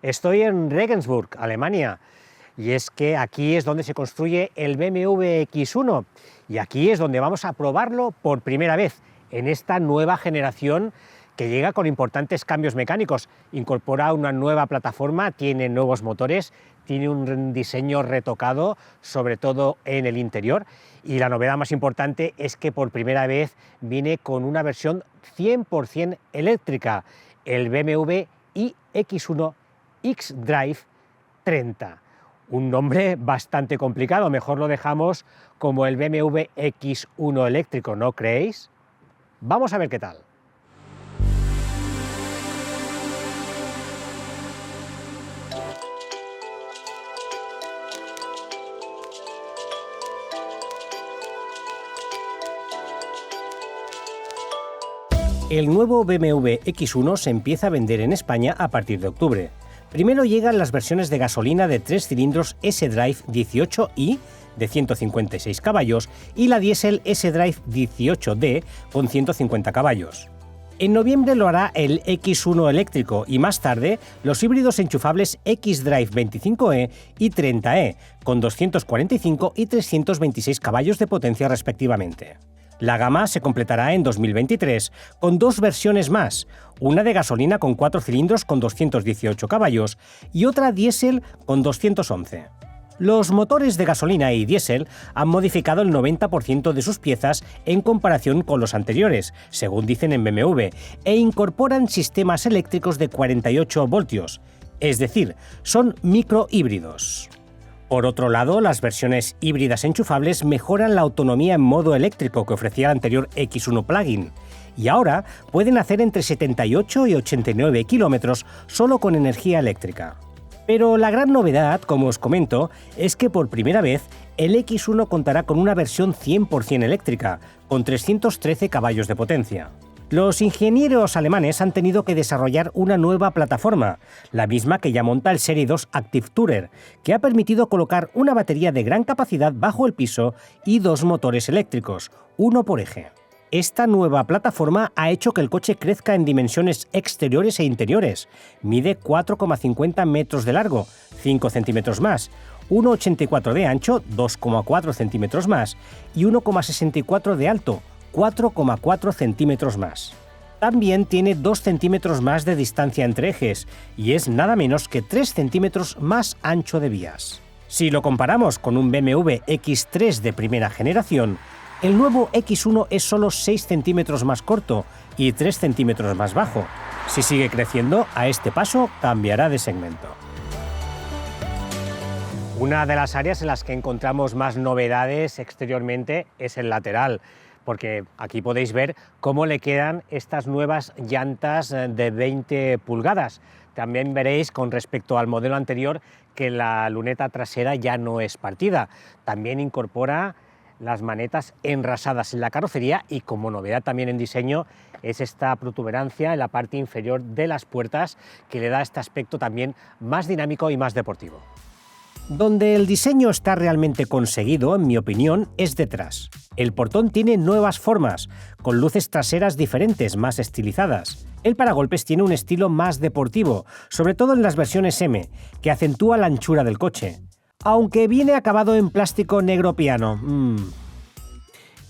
Estoy en Regensburg, Alemania, y es que aquí es donde se construye el BMW X1 y aquí es donde vamos a probarlo por primera vez en esta nueva generación que llega con importantes cambios mecánicos. Incorpora una nueva plataforma, tiene nuevos motores, tiene un diseño retocado, sobre todo en el interior, y la novedad más importante es que por primera vez viene con una versión 100% eléctrica, el BMW iX1 xDrive 30. Un nombre bastante complicado, mejor lo dejamos como el BMW X1 eléctrico, ¿no creéis? Vamos a ver qué tal. El nuevo BMW X1 se empieza a vender en España a partir de octubre. Primero llegan las versiones de gasolina de 3 cilindros S-Drive 18i de 156 caballos y la diésel S-Drive 18D con 150 caballos. En noviembre lo hará el X1 eléctrico y más tarde los híbridos enchufables xDrive 25e y 30e con 245 y 326 caballos de potencia respectivamente. La gama se completará en 2023 con dos versiones más, una de gasolina con 4 cilindros con 218 caballos y otra diésel con 211. Los motores de gasolina y diésel han modificado el 90% de sus piezas en comparación con los anteriores, según dicen en BMW, e incorporan sistemas eléctricos de 48 voltios, es decir, son microhíbridos. Por otro lado, las versiones híbridas enchufables mejoran la autonomía en modo eléctrico que ofrecía el anterior X1 plug-in, y ahora pueden hacer entre 78 y 89 kilómetros solo con energía eléctrica. Pero la gran novedad, como os comento, es que por primera vez el X1 contará con una versión 100% eléctrica, con 313 caballos de potencia. Los ingenieros alemanes han tenido que desarrollar una nueva plataforma, la misma que ya monta el Serie 2 Active Tourer, que ha permitido colocar una batería de gran capacidad bajo el piso y dos motores eléctricos, uno por eje. Esta nueva plataforma ha hecho que el coche crezca en dimensiones exteriores e interiores. Mide 4,50 metros de largo, 5 centímetros más, 1,84 de ancho, 2,4 centímetros más y 1,64 de alto, 4,4 centímetros más. También tiene 2 centímetros más de distancia entre ejes y es nada menos que 3 centímetros más ancho de vías. Si lo comparamos con un BMW X3 de primera generación, el nuevo X1 es solo 6 centímetros más corto y 3 centímetros más bajo. Si sigue creciendo, a este paso cambiará de segmento. Una de las áreas en las que encontramos más novedades exteriormente es el lateral, porque aquí podéis ver cómo le quedan estas nuevas llantas de 20 pulgadas. También veréis con respecto al modelo anterior que la luneta trasera ya no es partida. También incorpora las manetas enrasadas en la carrocería y como novedad también en diseño es esta protuberancia en la parte inferior de las puertas que le da este aspecto también más dinámico y más deportivo. Donde el diseño está realmente conseguido, en mi opinión, es detrás. El portón tiene nuevas formas, con luces traseras diferentes, más estilizadas. El paragolpes tiene un estilo más deportivo, sobre todo en las versiones M, que acentúa la anchura del coche. Aunque viene acabado en plástico negro piano.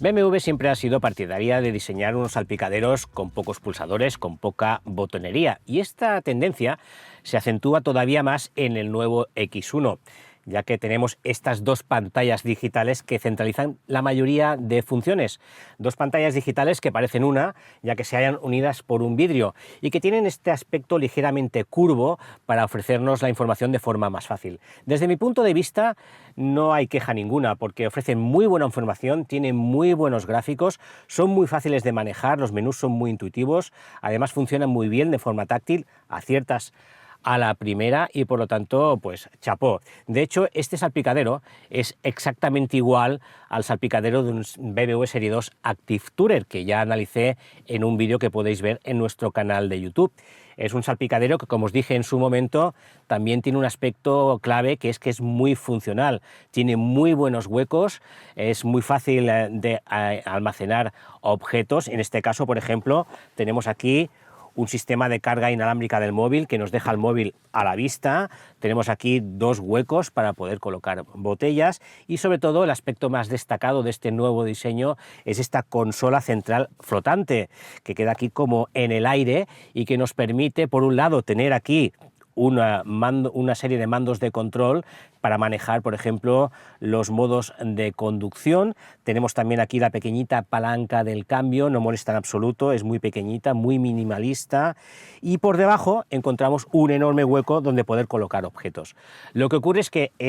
BMW siempre ha sido partidaria de diseñar unos salpicaderos con pocos pulsadores, con poca botonería, y esta tendencia se acentúa todavía más en el nuevo X1, ya que tenemos estas dos pantallas digitales que centralizan la mayoría de funciones. Dos pantallas digitales que parecen una, ya que se hallan unidas por un vidrio y que tienen este aspecto ligeramente curvo para ofrecernos la información de forma más fácil. Desde mi punto de vista no hay queja ninguna porque ofrecen muy buena información, tienen muy buenos gráficos, son muy fáciles de manejar, los menús son muy intuitivos, además funcionan muy bien de forma táctil, aciertas a la primera y por lo tanto, pues chapó. De hecho, este salpicadero es exactamente igual al salpicadero de un BMW Serie 2 Active Tourer que ya analicé en un vídeo que podéis ver en nuestro canal de YouTube. Es un salpicadero que, como os dije en su momento, también tiene un aspecto clave que es muy funcional. Tiene muy buenos huecos, es muy fácil de almacenar objetos. En este caso, por ejemplo, tenemos aquí un sistema de carga inalámbrica del móvil que nos deja el móvil a la vista. Tenemos aquí 2 huecos para poder colocar botellas y sobre todo el aspecto más destacado de este nuevo diseño es esta consola central flotante que queda aquí como en el aire y que nos permite, por un lado, tener aquí una serie de mandos de control para manejar, por ejemplo, los modos de conducción. Tenemos también aquí la pequeñita palanca del cambio, no molesta en absoluto, es muy pequeñita, muy minimalista, y por debajo encontramos un enorme hueco donde poder colocar objetos. Lo que ocurre es que en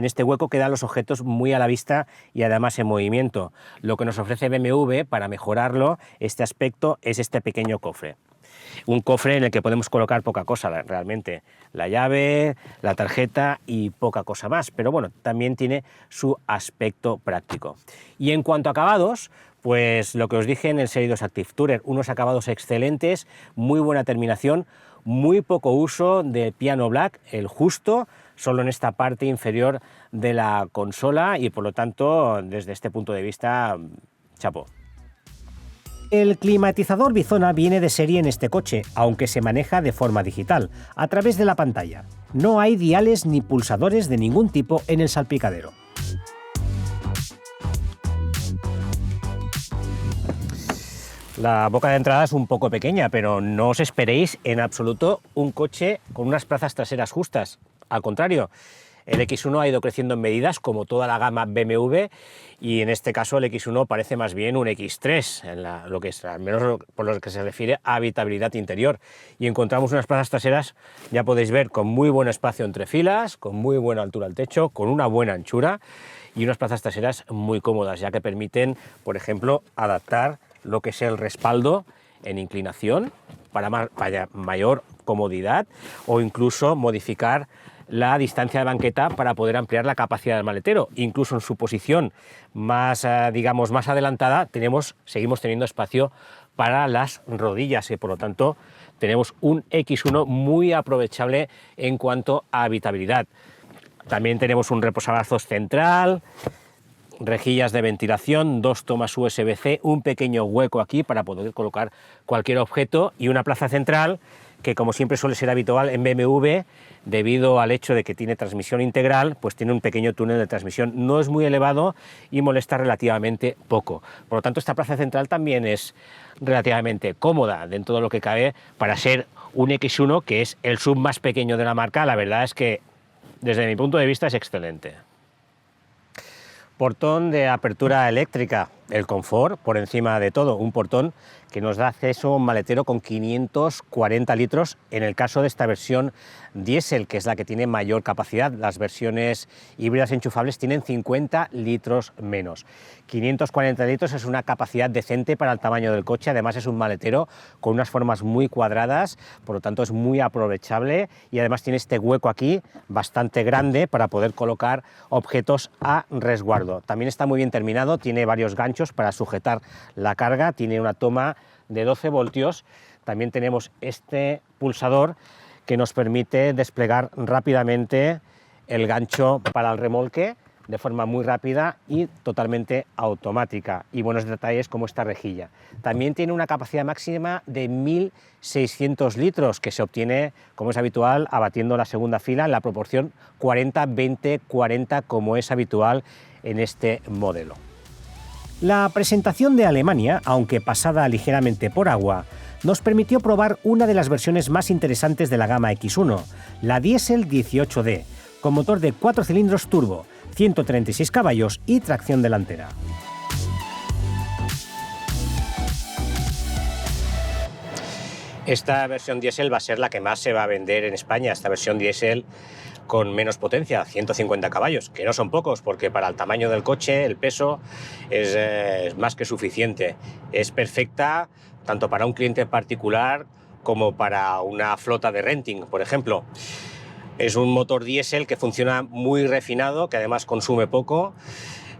este hueco quedan los objetos muy a la vista y además en movimiento. Lo que nos ofrece BMW para mejorarlo, este aspecto, es este pequeño cofre. Un cofre en el que podemos colocar poca cosa realmente, la llave, la tarjeta y poca cosa más, pero bueno, también tiene su aspecto práctico. Y en cuanto a acabados, pues lo que os dije en el Serie 2 Active Tourer, unos acabados excelentes, muy buena terminación, muy poco uso de piano black, el justo, solo en esta parte inferior de la consola y por lo tanto, desde este punto de vista, chapó. El climatizador Bizona viene de serie en este coche, aunque se maneja de forma digital, a través de la pantalla. No hay diales ni pulsadores de ningún tipo en el salpicadero. La boca de entrada es un poco pequeña, pero no os esperéis en absoluto un coche con unas plazas traseras justas. Al contrario, el X1 ha ido creciendo en medidas como toda la gama BMW y en este caso el X1 parece más bien un X3, lo que es, al menos por lo que se refiere a habitabilidad interior. Y encontramos unas plazas traseras, ya podéis ver, con muy buen espacio entre filas, con muy buena altura al techo, con una buena anchura y unas plazas traseras muy cómodas, ya que permiten, por ejemplo, adaptar lo que es el respaldo en inclinación para mayor comodidad o incluso modificar la distancia de banqueta para poder ampliar la capacidad del maletero. Incluso en su posición más, digamos, más adelantada seguimos teniendo espacio para las rodillas y por lo tanto tenemos un X1 muy aprovechable en cuanto a habitabilidad. También tenemos un reposabrazos central, rejillas de ventilación, 2 tomas USB-C, un pequeño hueco aquí para poder colocar cualquier objeto y una plaza central que, como siempre suele ser habitual en BMW, debido al hecho de que tiene transmisión integral, pues tiene un pequeño túnel de transmisión. No es muy elevado y molesta relativamente poco. Por lo tanto, esta plaza central también es relativamente cómoda dentro de lo que cabe para ser un X1, que es el sub más pequeño de la marca. La verdad es que, desde mi punto de vista, es excelente. Portón de apertura eléctrica, el confort por encima de todo, un portón que nos da acceso a un maletero con 540 litros en el caso de esta versión diésel, que es la que tiene mayor capacidad. Las versiones híbridas enchufables tienen 50 litros menos. 540 litros es una capacidad decente para el tamaño del coche, además es un maletero con unas formas muy cuadradas, por lo tanto es muy aprovechable y además tiene este hueco aquí bastante grande para poder colocar objetos a resguardo. También está muy bien terminado, tiene varios ganchos para sujetar la carga, tiene una toma de 12 voltios, también tenemos este pulsador que nos permite desplegar rápidamente el gancho para el remolque de forma muy rápida y totalmente automática, y buenos detalles como esta rejilla. También tiene una capacidad máxima de 1.600 litros que se obtiene, como es habitual, abatiendo la segunda fila en la proporción 40-20-40 como es habitual en este modelo. La presentación de Alemania, aunque pasada ligeramente por agua, nos permitió probar una de las versiones más interesantes de la gama X1, la Diesel 18D, con motor de 4 cilindros turbo, 136 caballos y tracción delantera. Esta versión diésel va a ser la que más se va a vender en España, esta versión diésel con menos potencia, 150 caballos, que no son pocos, porque para el tamaño del coche, el peso, es más que suficiente. Es perfecta tanto para un cliente particular como para una flota de renting, por ejemplo. Es un motor diésel que funciona muy refinado, que además consume poco,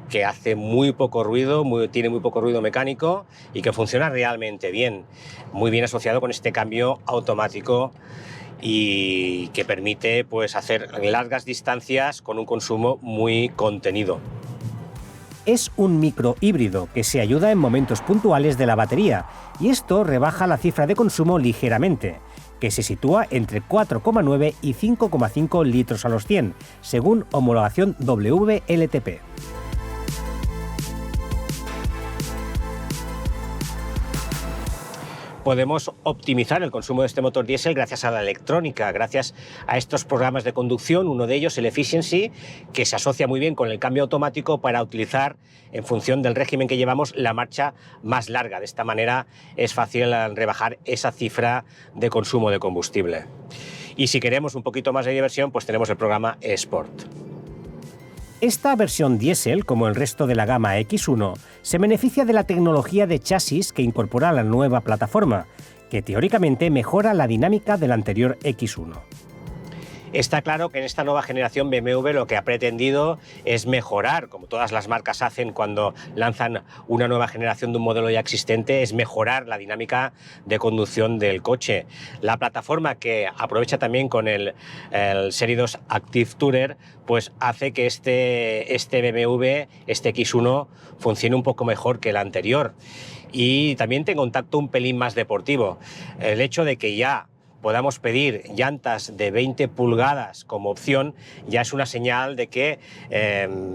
que hace muy poco ruido, tiene muy poco ruido mecánico y que funciona realmente bien, muy bien asociado con este cambio automático y que permite pues hacer largas distancias con un consumo muy contenido. Es un microhíbrido que se ayuda en momentos puntuales de la batería y esto rebaja la cifra de consumo ligeramente, que se sitúa entre 4,9 y 5,5 litros a los 100, según homologación WLTP. Podemos optimizar el consumo de este motor diésel gracias a la electrónica, gracias a estos programas de conducción, uno de ellos el Efficiency, que se asocia muy bien con el cambio automático para utilizar, en función del régimen que llevamos, la marcha más larga. De esta manera es fácil rebajar esa cifra de consumo de combustible. Y si queremos un poquito más de diversión, pues tenemos el programa Sport. Esta versión diésel, como el resto de la gama X1, se beneficia de la tecnología de chasis que incorpora la nueva plataforma, que teóricamente mejora la dinámica del anterior X1. Está claro que en esta nueva generación BMW lo que ha pretendido es mejorar, como todas las marcas hacen cuando lanzan una nueva generación de un modelo ya existente, es mejorar la dinámica de conducción del coche. La plataforma, que aprovecha también con el Serie 2 Active Tourer, pues hace que este BMW, este X1, funcione un poco mejor que el anterior. Y también tenga un tacto un pelín más deportivo. El hecho de que ya podamos pedir llantas de 20 pulgadas como opción ya es una señal de que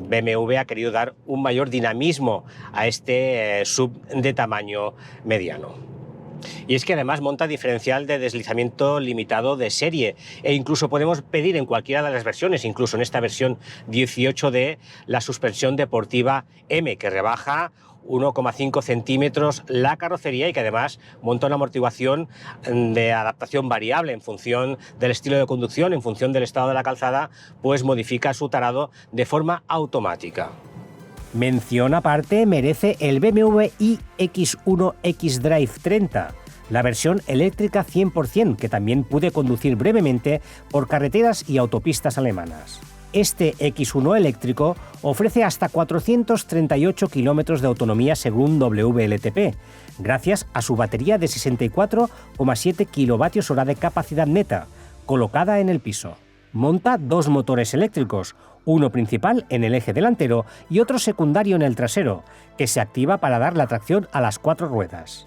BMW ha querido dar un mayor dinamismo a este sub de tamaño mediano. Y es que además monta diferencial de deslizamiento limitado de serie, e incluso podemos pedir en cualquiera de las versiones, incluso en esta versión 18D, la suspensión deportiva M, que rebaja 1,5 centímetros la carrocería y que además monta una amortiguación de adaptación variable en función del estilo de conducción, en función del estado de la calzada, pues modifica su tarado de forma automática. Mención aparte merece el BMW iX1 xDrive 30, la versión eléctrica 100% que también pude conducir brevemente por carreteras y autopistas alemanas. Este X1 eléctrico ofrece hasta 438 kilómetros de autonomía según WLTP, gracias a su batería de 64,7 kWh de capacidad neta, colocada en el piso. Monta dos motores eléctricos, uno principal en el eje delantero y otro secundario en el trasero, que se activa para dar la tracción a las cuatro ruedas.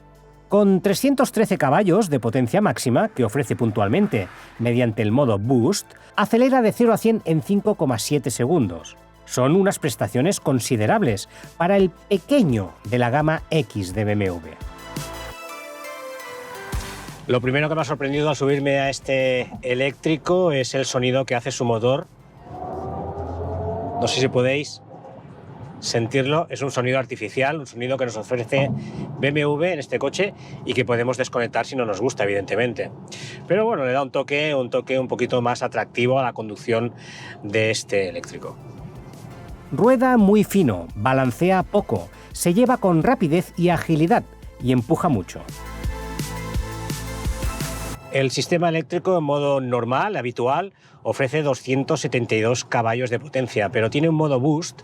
Con 313 caballos de potencia máxima, que ofrece puntualmente mediante el modo Boost, acelera de 0 a 100 en 5,7 segundos. Son unas prestaciones considerables para el pequeño de la gama X de BMW. Lo primero que me ha sorprendido al subirme a este eléctrico es el sonido que hace su motor. No sé si podéis sentirlo, es un sonido artificial, un sonido que nos ofrece BMW en este coche y que podemos desconectar si no nos gusta, evidentemente. Pero bueno, le da un toque un poquito más atractivo a la conducción de este eléctrico. Rueda muy fino, balancea poco, se lleva con rapidez y agilidad y empuja mucho. El sistema eléctrico en modo normal, habitual, ofrece 272 caballos de potencia, pero tiene un modo Boost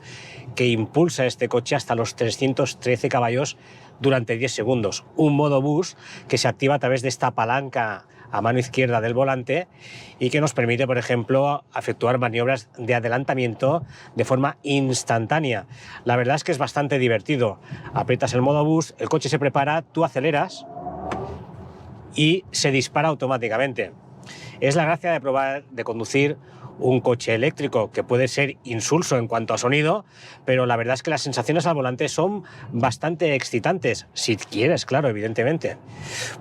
que impulsa este coche hasta los 313 caballos durante 10 segundos. Un modo Boost que se activa a través de esta palanca a mano izquierda del volante y que nos permite, por ejemplo, efectuar maniobras de adelantamiento de forma instantánea. La verdad es que es bastante divertido. Aprietas el modo Boost, el coche se prepara, tú aceleras y se dispara automáticamente. Es la gracia de probar, de conducir un coche eléctrico, que puede ser insulso en cuanto a sonido, pero la verdad es que las sensaciones al volante son bastante excitantes, si quieres, claro, evidentemente,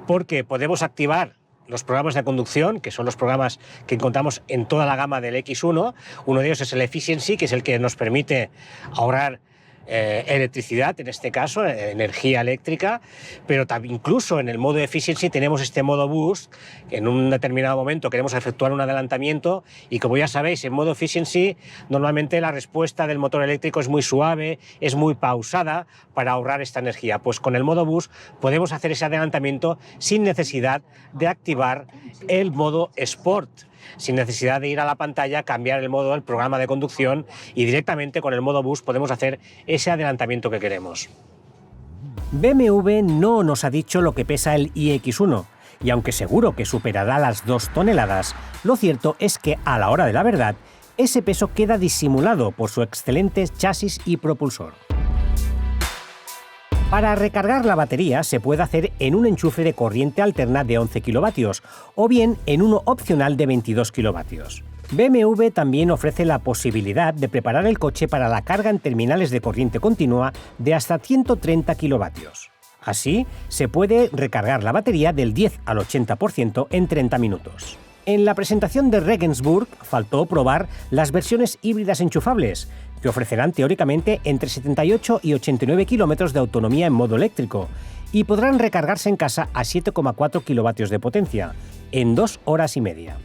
porque podemos activar los programas de conducción, que son los programas que encontramos en toda la gama del X1. Uno de ellos es el Efficiency, que es el que nos permite ahorrar electricidad, en este caso, energía eléctrica, pero incluso en el modo Efficiency tenemos este modo Boost, que en un determinado momento queremos efectuar un adelantamiento y, como ya sabéis, en modo Efficiency normalmente la respuesta del motor eléctrico es muy suave, es muy pausada para ahorrar esta energía. Pues con el modo Boost podemos hacer ese adelantamiento sin necesidad de activar el modo Sport, sin necesidad de ir a la pantalla, cambiar el modo del programa de conducción, y directamente con el modo Boost podemos hacer ese adelantamiento que queremos. BMW no nos ha dicho lo que pesa el iX1, y aunque seguro que superará las 2 toneladas, lo cierto es que a la hora de la verdad, ese peso queda disimulado por su excelente chasis y propulsor. Para recargar la batería se puede hacer en un enchufe de corriente alterna de 11 kilovatios o bien en uno opcional de 22 kilovatios. BMW también ofrece la posibilidad de preparar el coche para la carga en terminales de corriente continua de hasta 130 kilovatios. Así, se puede recargar la batería del 10 al 80% en 30 minutos. En la presentación de Regensburg faltó probar las versiones híbridas enchufables, que ofrecerán teóricamente entre 78 y 89 kilómetros de autonomía en modo eléctrico y podrán recargarse en casa a 7,4 kilovatios de potencia, en 2 horas y media.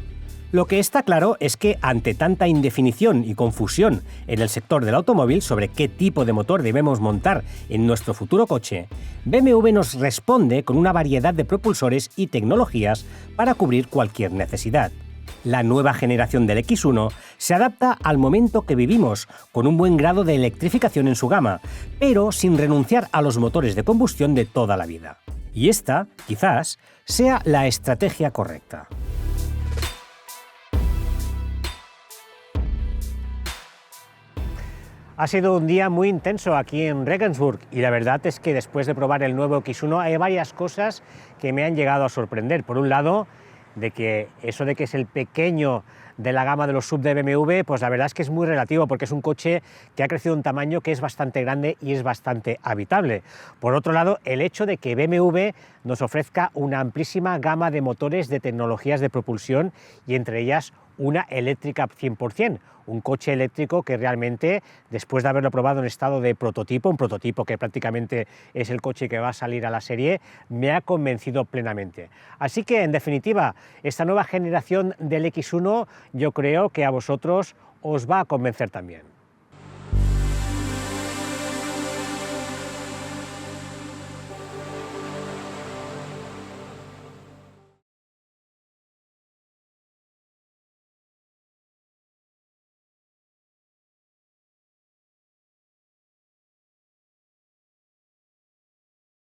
Lo que está claro es que ante tanta indefinición y confusión en el sector del automóvil sobre qué tipo de motor debemos montar en nuestro futuro coche, BMW nos responde con una variedad de propulsores y tecnologías para cubrir cualquier necesidad. La nueva generación del X1 se adapta al momento que vivimos, con un buen grado de electrificación en su gama, pero sin renunciar a los motores de combustión de toda la vida. Y esta, quizás, sea la estrategia correcta. Ha sido un día muy intenso aquí en Regensburg y la verdad es que después de probar el nuevo X1 hay varias cosas que me han llegado a sorprender. Por un lado, de que eso de que es el pequeño de la gama de los SUV de BMW, pues la verdad es que es muy relativo porque es un coche que ha crecido un tamaño que es bastante grande y es bastante habitable. Por otro lado, el hecho de que BMW nos ofrezca una amplísima gama de motores de tecnologías de propulsión y entre ellas una eléctrica 100%, un coche eléctrico que realmente, después de haberlo probado en estado de prototipo, un prototipo que prácticamente es el coche que va a salir a la serie, me ha convencido plenamente. Así que, en definitiva, esta nueva generación del X1 yo creo que a vosotros os va a convencer también.